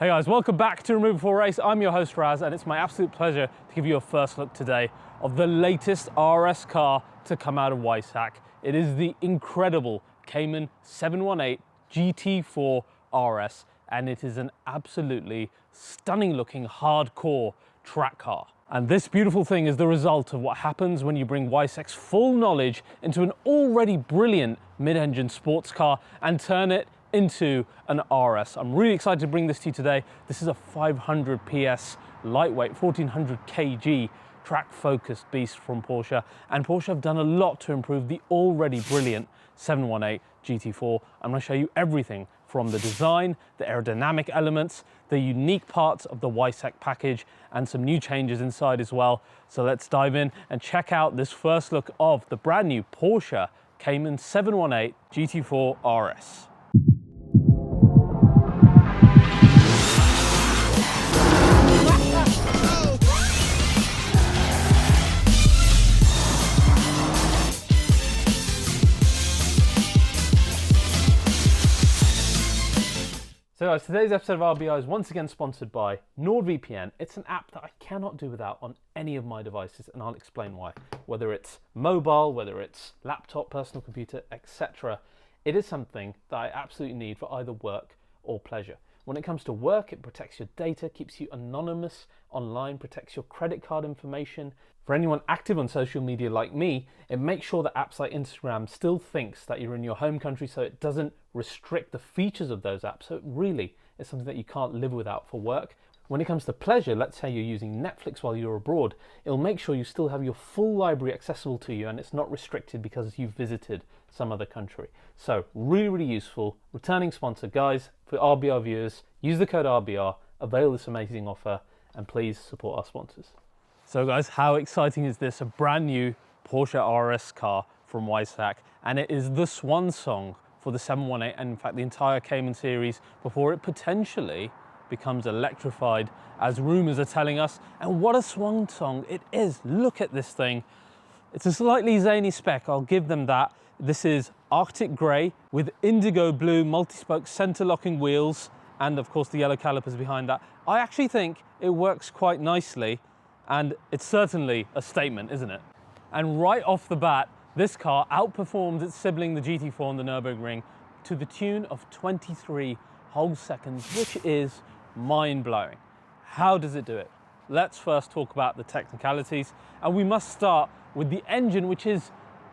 Hey guys, welcome back to Removal for Race. I'm your host Raz, and it's my absolute pleasure to give you a first look today of the latest RS car to come out of Weissach. It is the incredible Cayman 718 GT4 RS, and it is an absolutely stunning looking hardcore track car. And this beautiful thing is the result of what happens when you bring Weissach's full knowledge into an already brilliant mid-engine sports car and turn it into an RS. I'm really excited to bring this to you today. This is a 500 PS lightweight 1400 kg track focused beast from Porsche, and Porsche have done a lot to improve the already brilliant 718 GT4. I'm going to show you everything from the design, the aerodynamic elements, the unique parts of the Weissach package, and some new changes inside as well. So let's dive in and check out this first look of the brand new Porsche Cayman 718 GT4 RS. So guys, today's episode of RBI is once again sponsored by NordVPN. It's an app that I cannot do without on any of my devices, and I'll explain why. Whether it's mobile, whether it's laptop, personal computer, etc. It is something that I absolutely need for either work or pleasure. When it comes to work, it protects your data, keeps you anonymous online, protects your credit card information. For anyone active on social media like me, it makes sure that apps like Instagram still thinks that you're in your home country, so it doesn't restrict the features of those apps. So it really is something that you can't live without for work. When it comes to pleasure, let's say you're using Netflix while you're abroad, it'll make sure you still have your full library accessible to you and it's not restricted because you've visited some other country. So really, really useful. Returning sponsor, guys, for RBR viewers, use the code RBR, avail this amazing offer, and please support our sponsors. So guys, how exciting is this? A brand new Porsche RS car from Weissach, and it is the swan song for the 718 and in fact the entire Cayman series before it potentially becomes electrified, as rumors are telling us. And what a swan song it is. Look at this thing. It's a slightly zany spec, I'll give them that. This is Arctic grey with indigo blue multi-spoke center locking wheels, and of course the yellow calipers behind that. I actually think it works quite nicely, and it's certainly a statement, isn't it? And right off the bat, this car outperformed its sibling, the GT4 on the Nürburgring, to the tune of 23 whole seconds, which is mind-blowing. How does it do it? Let's first talk about the technicalities, and we must start with the engine, which is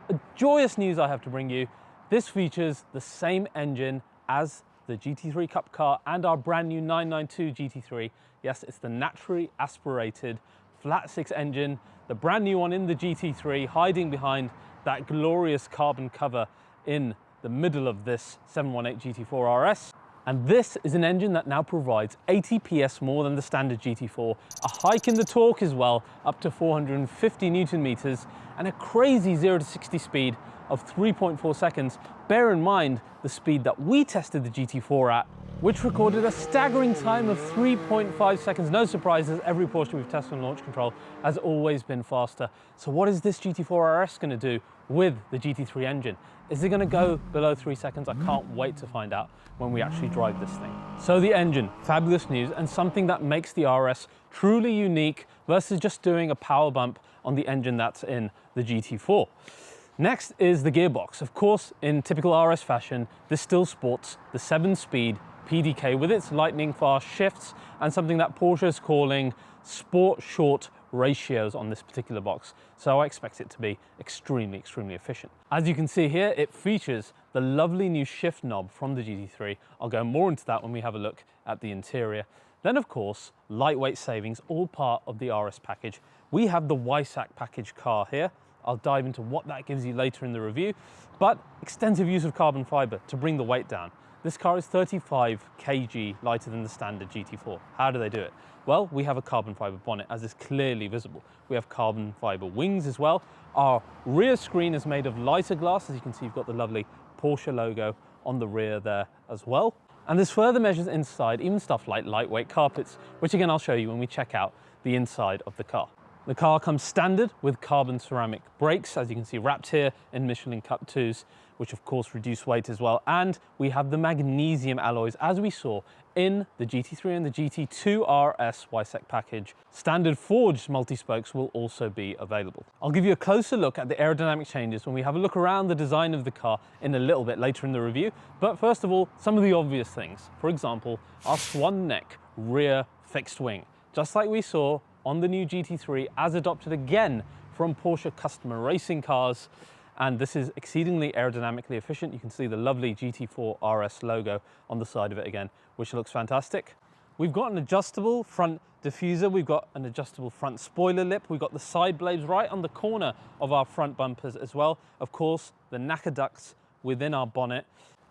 a joyous news I have to bring you. This features the same engine as the GT3 Cup car and our brand new 992 GT3. Yes, it's the naturally aspirated flat six engine, the brand new one in the GT3, hiding behind that glorious carbon cover in the middle of this 718 GT4 RS. And this is an engine that now provides 80 PS more than the standard GT4, a hike in the torque as well, up to 450 Newton meters, and a crazy 0 to 60 speed of 3.4 seconds. Bear in mind the speed that we tested the GT4 at, which recorded a staggering time of 3.5 seconds. No surprises, every Porsche we've tested on launch control has always been faster. So what is this GT4 RS going to do with the GT3 engine? Is it going to go below 3 seconds? I can't wait to find out when we actually drive this thing. So the engine, fabulous news, and something that makes the RS truly unique versus just doing a power bump on the engine that's in the GT4. Next is the gearbox. Of course, in typical RS fashion, this still sports the 7-speed PDK with its lightning fast shifts and something that Porsche is calling sport short ratios on this particular box. So I expect it to be extremely, extremely efficient. As you can see here, it features the lovely new shift knob from the GT3. I'll go more into that when we have a look at the interior. Then of course, lightweight savings, all part of the RS package. We have the Weissach package car here. I'll dive into what that gives you later in the review, but extensive use of carbon fiber to bring the weight down. This car is 35 kg lighter than the standard GT4. How do they do it? Well, we have a carbon fiber bonnet, as is clearly visible. We have carbon fiber wings as well. Our rear screen is made of lighter glass. As you can see, you've got the lovely Porsche logo on the rear there as well. And there's further measures inside, even stuff like lightweight carpets, which again I'll show you when we check out the inside of the car. The car comes standard with carbon ceramic brakes, as you can see wrapped here in Michelin Cup 2s, which of course reduce weight as well. And we have the magnesium alloys, as we saw in the GT3 and the GT4 RS Weissach package. Standard forged multi-spokes will also be available. I'll give you a closer look at the aerodynamic changes when we have a look around the design of the car in a little bit later in the review. But first of all, some of the obvious things. For example, our swan neck rear fixed wing, just like we saw on the new GT3, as adopted again from Porsche customer racing cars. And this is exceedingly aerodynamically efficient. You can see the lovely GT4 RS logo on the side of it again, which looks fantastic. We've got an adjustable front diffuser. We've got an adjustable front spoiler lip. We've got the side blades right on the corner of our front bumpers as well. Of course, the knacker ducts within our bonnet.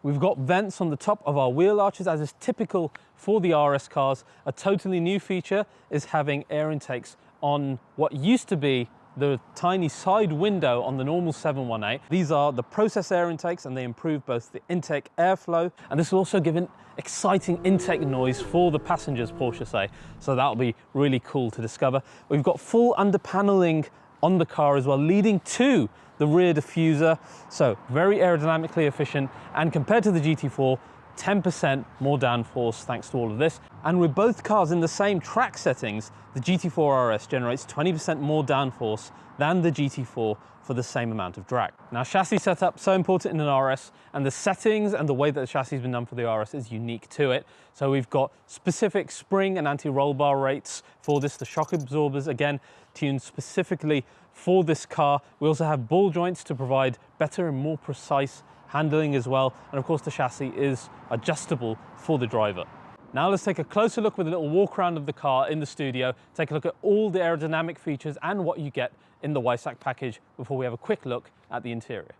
We've got vents on the top of our wheel arches, as is typical for the RS cars. A totally new feature is having air intakes on what used to be the tiny side window on the normal 718. These are the process air intakes, and they improve both the intake airflow, and this will also give an exciting intake noise for the passengers, Porsche say. So that'll be really cool to discover. We've got full under paneling on the car as well, leading to the rear diffuser. So very aerodynamically efficient, and compared to the GT4, 10% more downforce thanks to all of this. And with both cars in the same track settings, the GT4 RS generates 20% more downforce than the GT4 for the same amount of drag. Now, chassis setup, so important in an RS, and the settings and the way that the chassis has been done for the RS is unique to it. So we've got specific spring and anti-roll bar rates for this, the shock absorbers, again, tuned specifically for this car. We also have ball joints to provide better and more precise handling as well. And of course, the chassis is adjustable for the driver. Now let's take a closer look with a little walk around of the car in the studio, take a look at all the aerodynamic features and what you get in the Weissach package before we have a quick look at the interior.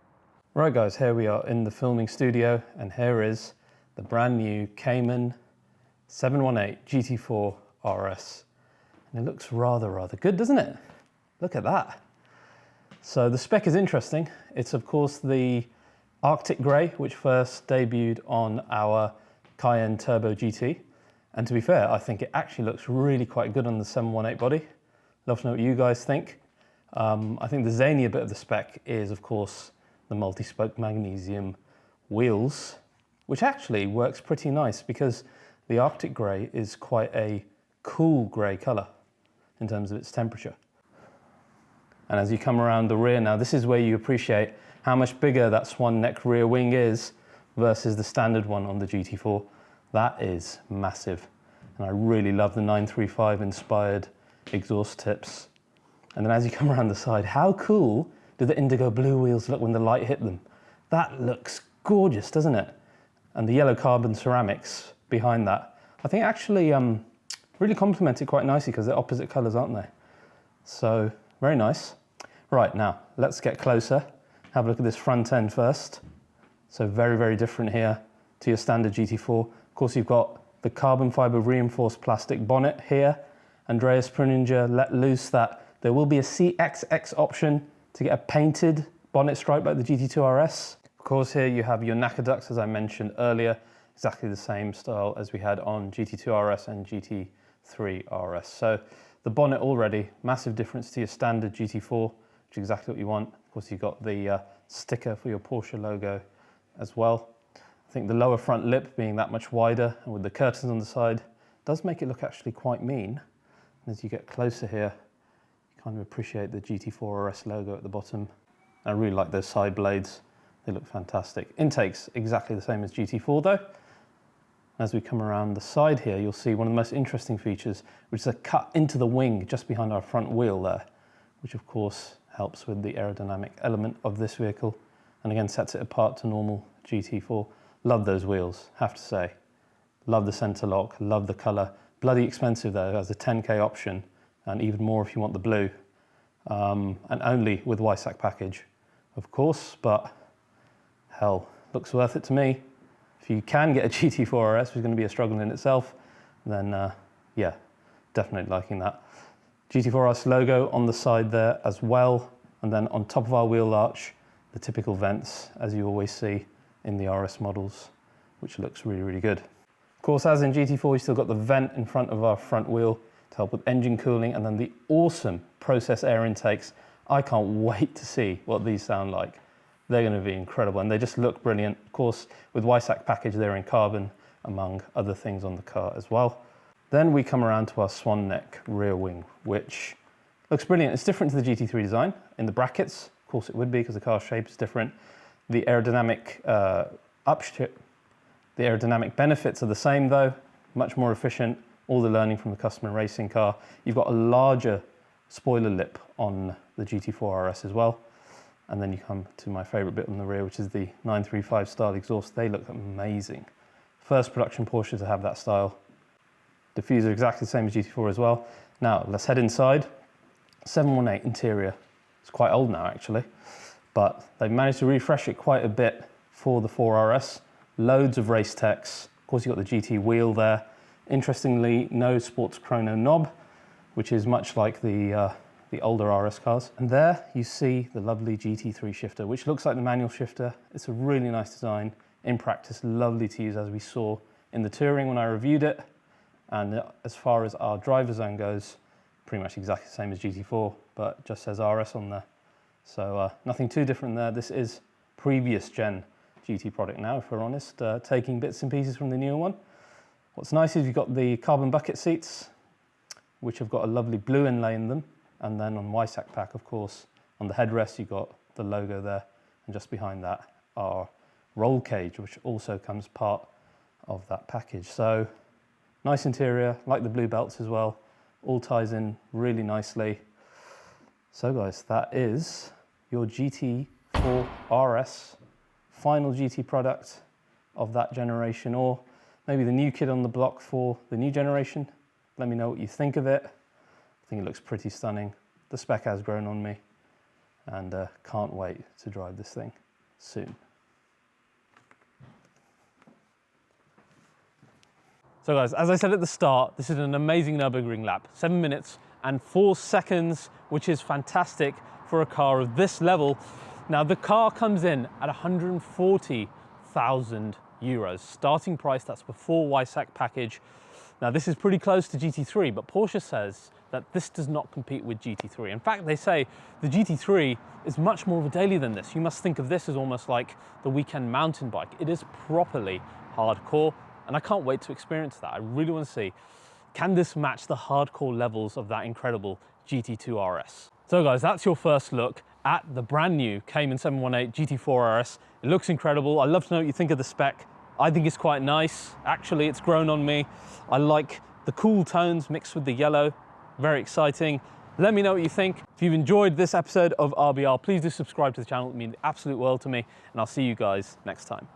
Right guys, here we are in the filming studio, and here is the brand new Cayman 718 GT4 RS. And it looks rather good, doesn't it? Look at that. So the spec is interesting. It's of course the Arctic Grey, which first debuted on our Cayenne Turbo GT. And to be fair, I think it actually looks really quite good on the 718 body. Love to know what you guys think. I think the zanier bit of the spec is, of course, the multi-spoke magnesium wheels, which actually works pretty nice because the Arctic Grey is quite a cool grey colour in terms of its temperature. And as you come around the rear now, this is where you appreciate how much bigger that swan neck rear wing is versus the standard one on the GT4. That is massive. And I really love the 935 inspired exhaust tips. And then as you come around the side, how cool do the Indigo Blue wheels look when the light hit them? That looks gorgeous, doesn't it? And the yellow carbon ceramics behind that, I think actually really complement it quite nicely because they're opposite colours, aren't they? So very nice. Right, now let's get closer. Have a look at this front end first. So very different here to your standard GT4. Of course, you've got the carbon fiber reinforced plastic bonnet here. Andreas Pruninger let loose that there will be a CXX option to get a painted bonnet stripe like the GT2 RS. Of course, here you have your knacker ducts, as I mentioned earlier, exactly the same style as we had on GT2 RS and GT3 RS. So the bonnet already, massive difference to your standard GT4, which is exactly what you want. Of course, you've got the sticker for your Porsche logo as well. I think the lower front lip being that much wider and with the curtains on the side does make it look actually quite mean. And as you get closer here, you kind of appreciate the GT4 RS logo at the bottom. I really like those side blades. They look fantastic. Intakes exactly the same as GT4 though. As we come around the side here, you'll see one of the most interesting features, which is a cut into the wing just behind our front wheel there, which of course helps with the aerodynamic element of this vehicle, and again sets it apart to normal GT4. Love those wheels, have to say. Love the center lock, love the color. Bloody expensive though, as a 10K option, and even more if you want the blue. And only with Weissach package, of course, but hell, looks worth it to me. If you can get a GT4 RS, which is going to be a struggle in itself, then yeah, definitely liking that. GT4 RS logo on the side there as well, and then on top of our wheel arch, the typical vents as you always see in the RS models, which looks really good. Of course, as in GT4, we still got the vent in front of our front wheel to help with engine cooling, and then the awesome process air intakes. I can't wait to see what these sound like. They're going to be incredible, and they just look brilliant. Of course, with Weissach package, they're in carbon, among other things on the car as well. Then we come around to our swan neck rear wing, which looks brilliant. It's different to the GT3 design in the brackets. Of course it would be, because the car shape is different. The aerodynamic the aerodynamic benefits are the same though, much more efficient. All the learning from the customer racing car. You've got a larger spoiler lip on the GT4 RS as well. And then you come to my favorite bit on the rear, which is the 935 style exhaust. They look amazing. First production Porsche to have that style. Diffuser exactly the same as GT4 as well. Now let's head inside. 718 interior. It's quite old now actually, but they've managed to refresh it quite a bit for the 4RS. Loads of race techs. Of course you've got the GT wheel there. Interestingly, no sports chrono knob, which is much like the older RS cars. And there you see the lovely GT3 shifter, which looks like the manual shifter. It's a really nice design. In practice, lovely to use, as we saw in the touring when I reviewed it. And as far as our driver zone goes, pretty much exactly the same as GT4, but just says RS on there. So nothing too different there. This is previous gen GT product now, if we're honest, taking bits and pieces from the newer one. What's nice is you've got the carbon bucket seats, which have got a lovely blue inlay in them. And then on Weissach pack, of course, on the headrest, you've got the logo there. And just behind that, our roll cage, which also comes part of that package. So nice interior, like the blue belts as well. All ties in really nicely. So guys, that is your GT4 RS, final GT product of that generation, or maybe the new kid on the block for the new generation. Let me know what you think of it. I think it looks pretty stunning. The spec has grown on me, and can't wait to drive this thing soon. So guys, as I said at the start, this is an amazing Nürburgring lap. 7 minutes and 4 seconds, which is fantastic for a car of this level. Now the car comes in at 140,000 euros. Starting price, that's before Weissach package. Now this is pretty close to GT3, but Porsche says that this does not compete with GT3. In fact, they say the GT3 is much more of a daily than this. You must think of this as almost like the weekend mountain bike. It is properly hardcore, and I can't wait to experience that. I really want to see, can this match the hardcore levels of that incredible GT2 RS? So guys, that's your first look at the brand new Cayman 718 GT4 RS. It looks incredible. I'd love to know what you think of the spec. I think it's quite nice. Actually, it's grown on me. I like the cool tones mixed with the yellow. Very exciting. Let me know what you think. If you've enjoyed this episode of RBR, please do subscribe to the channel. It would mean the absolute world to me, and I'll see you guys next time.